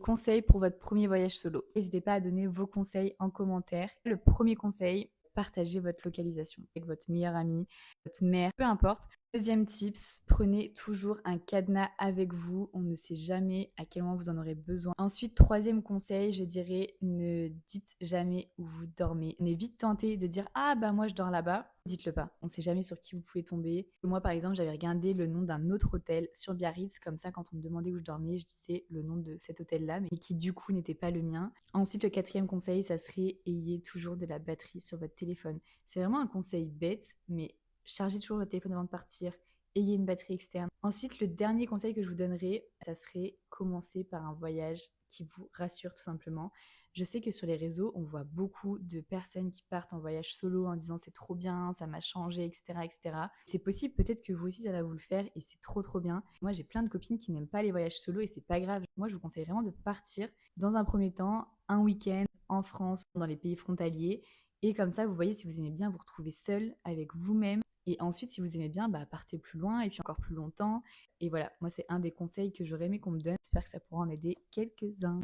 Conseils pour votre premier voyage solo. N'hésitez pas à donner vos conseils en commentaire. Le premier conseil, partagez votre localisation avec votre meilleur ami, votre mère, peu importe. Deuxième tips, prenez toujours un cadenas avec vous. On ne sait jamais à quel moment vous en aurez besoin. Ensuite, troisième conseil, je dirais, ne dites jamais où vous dormez. On est vite tenté de dire ah bah moi je dors là-bas. Dites-le pas. On ne sait jamais sur qui vous pouvez tomber. Moi par exemple, j'avais regardé le nom d'un autre hôtel sur Biarritz. Comme ça, quand on me demandait où je dormais, je disais le nom de cet hôtel-là, mais qui du coup n'était pas le mien. Ensuite, le quatrième conseil, ça serait ayez toujours de la batterie sur votre téléphone. C'est vraiment un conseil bête, mais chargez toujours votre téléphone avant de partir, ayez une batterie externe. Ensuite, le dernier conseil que je vous donnerais, ça serait commencer par un voyage qui vous rassure tout simplement. Je sais que sur les réseaux, on voit beaucoup de personnes qui partent en voyage solo en disant c'est trop bien, ça m'a changé, etc., etc. C'est possible, peut-être que vous aussi ça va vous le faire et c'est trop trop bien. Moi, j'ai plein de copines qui n'aiment pas les voyages solo et c'est pas grave. Moi, je vous conseille vraiment de partir dans un premier temps, un week-end en France, dans les pays frontaliers. Et comme ça, vous voyez, si vous aimez bien vous retrouver seul avec vous-même. Et ensuite, si vous aimez bien, bah, partez plus loin et puis encore plus longtemps. Et voilà, moi, c'est un des conseils que j'aurais aimé qu'on me donne. J'espère que ça pourra en aider quelques-uns.